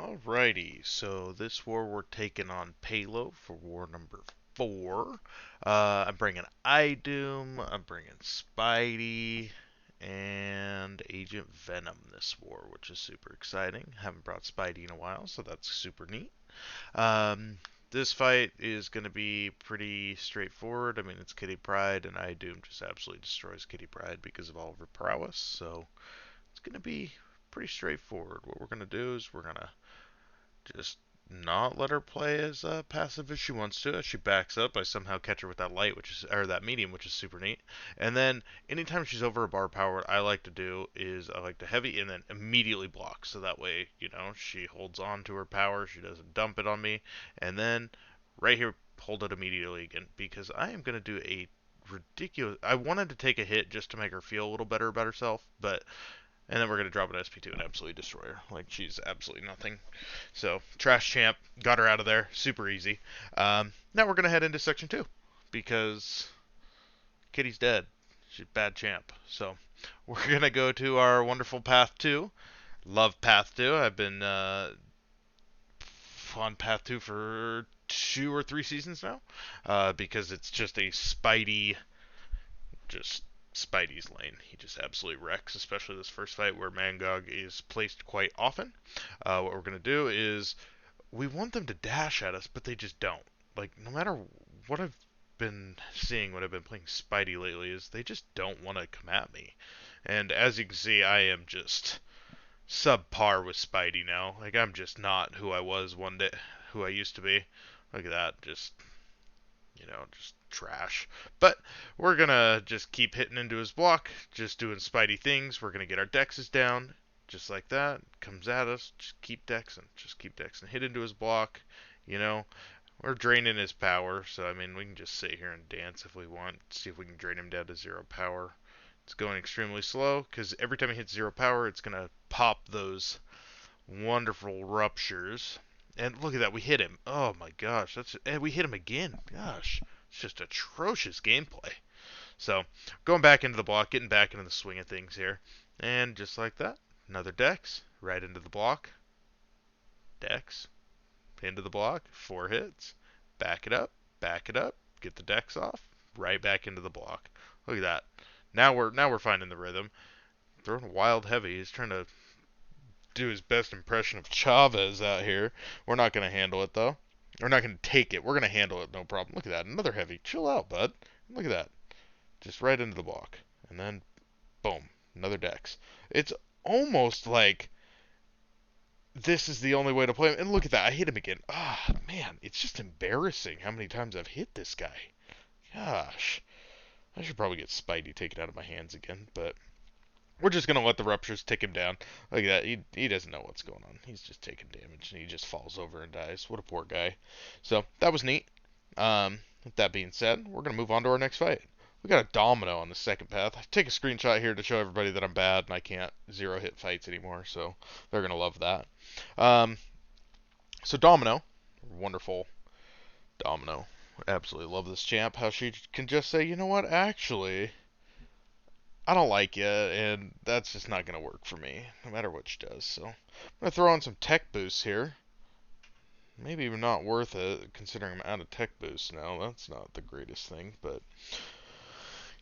Alrighty, so this war we're taking on Palo for war number 4. I'm bringing Doom, I'm bringing Spidey, and Agent Venom this war, which is super exciting. Haven't brought Spidey in a while, so that's super neat. Um, this fight is going to be pretty straightforward. I mean, it's Kitty Pryde, and Doom just absolutely destroys Kitty Pryde because of all of her prowess, so it's going to be pretty straightforward. What we're going to do is we're going to just not let her play as passive as she wants to. As she backs up, I somehow catch her with that light, or that medium, which is super neat. And then anytime she's over a bar power, what I like to do is I like to heavy and then immediately block. So that way, she holds on to her power. She doesn't dump it on me. And then right here, hold it immediately again because I am going to do a ridiculous. I wanted to take a hit just to make her feel a little better about herself, but and then we're going to drop an SP2 and absolutely destroy her. Like, she's absolutely nothing. So, Trash Champ, got her out of there. Super easy. Now we're going to head into Section 2. Because Kitty's dead. She's a bad champ. So, we're going to go to our wonderful Path 2. Love Path 2. I've been on Path 2 for 2 or 3 seasons now. Because it's just a Spidey just Spidey's lane. He just absolutely wrecks, especially this first fight where Mangog is placed quite often. What we're going to do is we want them to dash at us, but they just don't. Like, no matter what I've been seeing when I've been playing Spidey lately, is they just don't want to come at me. And as you can see, I am just subpar with Spidey now. Like, I'm just not who I was one day, who I used to be. Look at that, just trash. But we're gonna just keep hitting into his block, just doing Spidey things. We're gonna get our dexes down, just like that. Comes at us, just keep dexing. Hit into his block, you know. We're draining his power, so I mean we can just sit here and dance if we want. See if we can drain him down to 0 power. It's going extremely slow because every time he hits 0 power, it's gonna pop those wonderful ruptures. And look at that, we hit him. Oh my gosh, and we hit him again. Gosh, it's just atrocious gameplay. So, going back into the block, getting back into the swing of things here. And just like that, another Dex, right into the block. Dex, into the block, 4 hits. Back it up, get the Dex off, right back into the block. Look at that. Now we're finding the rhythm. Throwing a wild heavy. He's trying to do his best impression of Chavez out here. We're not going to handle it, though. We're not going to take it. We're going to handle it, no problem. Look at that. Another heavy. Chill out, bud. Look at that. Just right into the block. And then, boom. Another Dex. It's almost like this is the only way to play him. And look at that. I hit him again. Ah, man. It's just embarrassing how many times I've hit this guy. Gosh. I should probably get Spidey taken out of my hands again, but we're just going to let the ruptures tick him down. Like that. He doesn't know what's going on. He's just taking damage, and he just falls over and dies. What a poor guy. So, that was neat. With that being said, we're going to move on to our next fight. We got a Domino on the second path. I take a screenshot here to show everybody that I'm bad, and I can't 0-hit fights anymore, so they're going to love that. Um, so, Domino. Wonderful Domino. Absolutely love this champ. How she can just say, you know what, actually... I don't like you, and that's just not going to work for me, no matter what she does. So I'm going to throw on some tech boosts here. Maybe even not worth it, considering I'm out of tech boosts now. That's not the greatest thing, but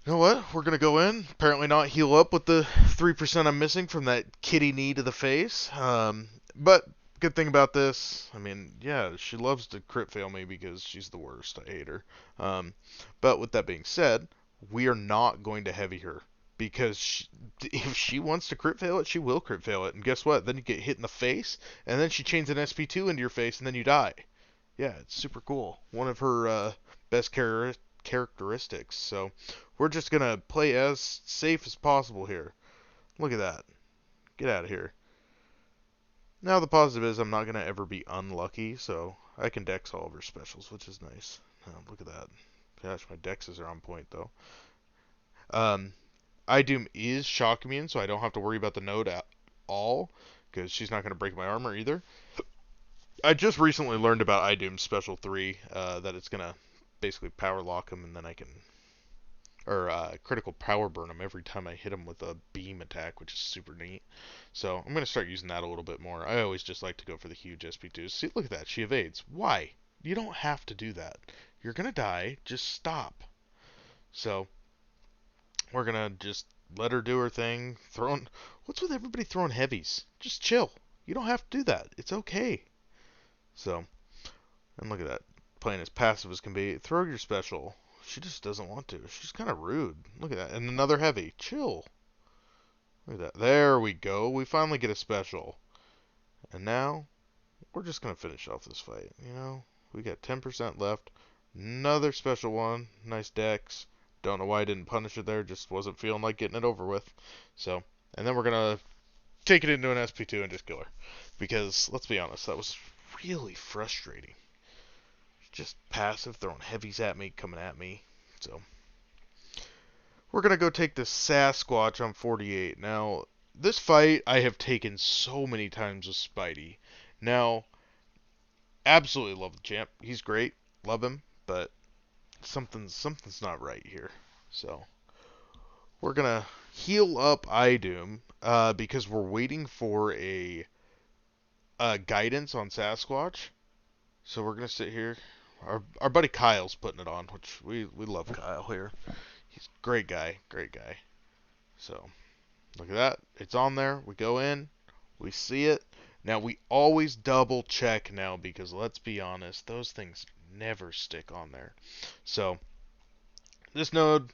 you know what? We're going to go in, apparently not heal up with the 3% I'm missing from that kitty knee to the face. But good thing about this, I mean, yeah, she loves to crit fail me because she's the worst. I hate her. But with that being said, we are not going to heavy her. Because if she wants to crit fail it, she will crit fail it. And guess what? Then you get hit in the face, and then she chains an SP2 into your face, and then you die. Yeah, it's super cool. One of her best characteristics. So we're just going to play as safe as possible here. Look at that. Get out of here. Now the positive is I'm not going to ever be unlucky, so I can dex all of her specials, which is nice. Look at that. Gosh, my dexes are on point, though. Doom is shock immune, so I don't have to worry about the node at all, because she's not going to break my armor either. I just recently learned about Doom's special 3, that it's going to basically power lock him, and then I can or critical power burn him every time I hit him with a beam attack, which is super neat. So I'm going to start using that a little bit more. I always just like to go for the huge SP2s. See, look at that. She evades. Why? You don't have to do that. You're going to die. Just stop. So we're going to just let her do her thing. Throwing. What's with everybody throwing heavies? Just chill. You don't have to do that. It's okay. So, and look at that. Playing as passive as can be. Throw your special. She just doesn't want to. She's kind of rude. Look at that. And another heavy. Chill. Look at that. There we go. We finally get a special. And now, we're just going to finish off this fight. You know, we got 10% left. Another special one. Nice dex. Don't know why I didn't punish it there. Just wasn't feeling like getting it over with. So, and then we're going to take it into an SP2 and just kill her. Because, let's be honest, that was really frustrating. Just passive, throwing heavies at me, coming at me. So, we're going to go take this Sasquatch on 48. Now, this fight I have taken so many times with Spidey. Now, absolutely love the champ. He's great. Love him. But something's not right here. So, we're going to heal up Idoom because we're waiting for a guidance on Sasquatch. So, we're going to sit here. Our buddy Kyle's putting it on, which we love Kyle here. He's a great guy. Great guy. So, look at that. It's on there. We go in. We see it. Now, we always double check now because let's be honest, those things never stick on there. So, this node,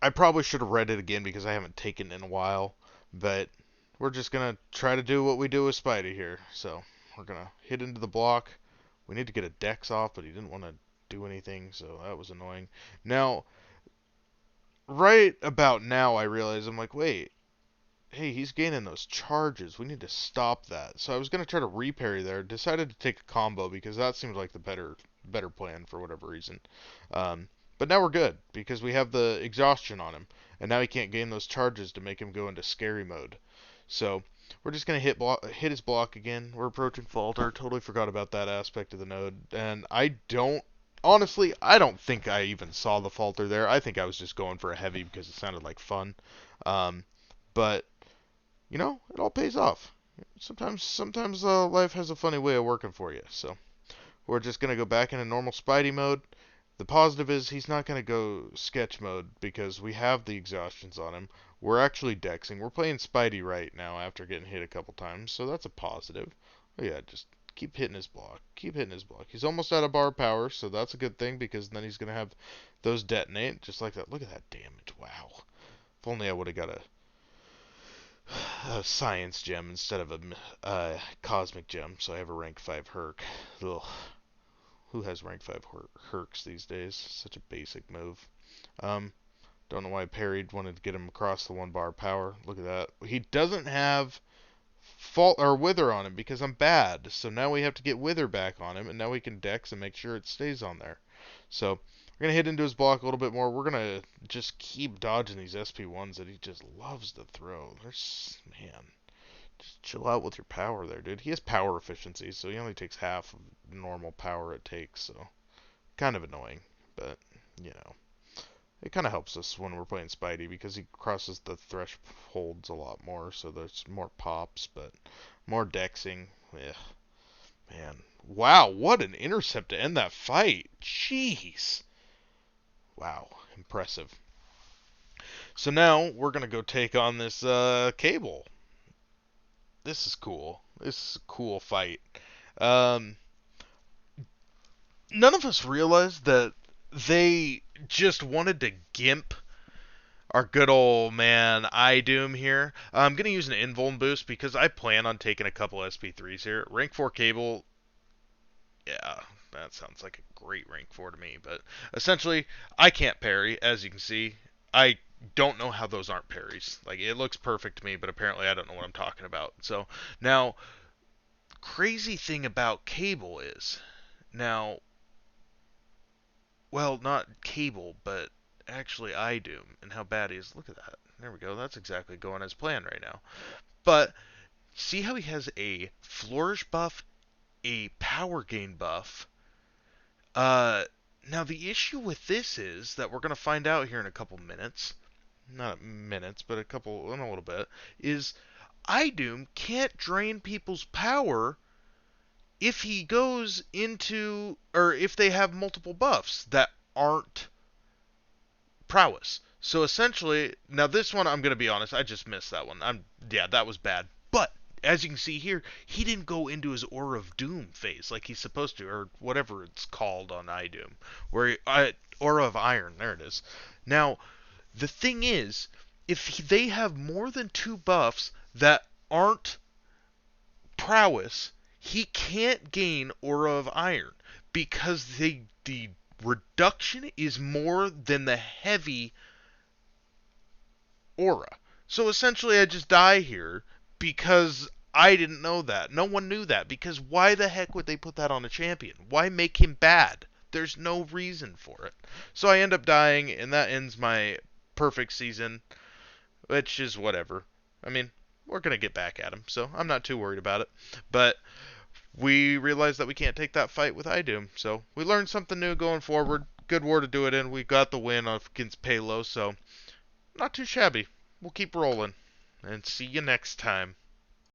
I probably should have read it again because I haven't taken it in a while. But we're just going to try to do what we do with Spidey here. So, we're going to hit into the block. We need to get a dex off, but he didn't want to do anything, so that was annoying. Now, right about now, I realize I'm like, wait, hey, he's gaining those charges. We need to stop that. So I was going to try to reparry there. Decided to take a combo because that seems like the better plan for whatever reason. But now we're good because we have the exhaustion on him. And now he can't gain those charges to make him go into scary mode. So we're just going to hit his block again. We're approaching Falter. Totally forgot about that aspect of the node. And honestly, I don't think I even saw the Falter there. I think I was just going for a heavy because it sounded like fun. But you know, it all pays off. Sometimes life has a funny way of working for you. So we're just gonna go back into normal Spidey mode. The positive is he's not gonna go sketch mode because we have the exhaustions on him. We're actually dexing. We're playing Spidey right now after getting hit a couple times, so that's a positive. But yeah, just keep hitting his block. Keep hitting his block. He's almost out of bar power, so that's a good thing because then he's gonna have those detonate just like that. Look at that damage! Wow. If only I would have got a science gem instead of a cosmic gem, so I have a rank 5 Herc. Ugh. Who has rank 5 Hercs these days? Such a basic move. Um, don't know why I parried, wanted to get him across the 1 bar power. Look at that. He doesn't have fault or wither on him because I'm bad. So now we have to get wither back on him, and now we can dex and make sure it stays on there. So we're gonna hit into his block a little bit more. We're gonna just keep dodging these SP1s that he just loves to throw. Man, just chill out with your power there, dude. He has power efficiency, so he only takes half of normal power it takes. So kind of annoying, but you know. It kind of helps us when we're playing Spidey because he crosses the thresholds a lot more, so there's more pops, but more dexing. Yeah, man. Wow, what an intercept to end that fight. Jeez. Wow, impressive. So now we're going to go take on this Cable. This is cool. This is a cool fight. Um, None of us realized that they just wanted to gimp our good old man iDoom here. I'm going to use an invuln boost because I plan on taking a couple SP3s here. Rank 4 Cable, yeah, that sounds like a great rank 4 to me. But essentially, I can't parry, as you can see. I don't know how those aren't parries. Like, it looks perfect to me, but apparently I don't know what I'm talking about. So, now, crazy thing about Cable is, now, well, not Cable, but actually iDoom and how bad he is. Look at that. There we go. That's exactly going as planned right now. But see how he has a flourish buff, a power gain buff. Uh, Now the issue with this is that we're going to find out here in a couple minutes, not minutes, but in a little bit, is Idum can't drain people's power if he goes into, or if they have multiple buffs that aren't prowess. So essentially, now this one, I'm going to be honest, I just missed that one. Yeah, that was bad. But as you can see here, he didn't go into his Aura of Doom phase like he's supposed to, or whatever it's called on iDoom, Aura of Iron, there it is. Now, the thing is, if they have more than two buffs that aren't prowess, he can't gain Aura of Iron because the reduction is more than the heavy aura. So essentially, I just die here because I didn't know that. No one knew that because why the heck would they put that on a champion? Why make him bad? There's no reason for it. So I end up dying, and that ends my perfect season, which is whatever. I mean, we're going to get back at him, so I'm not too worried about it. But we realized that we can't take that fight with Idum, so we learned something new going forward. Good war to do it in. We got the win against Palo, so not too shabby. We'll keep rolling, and see you next time.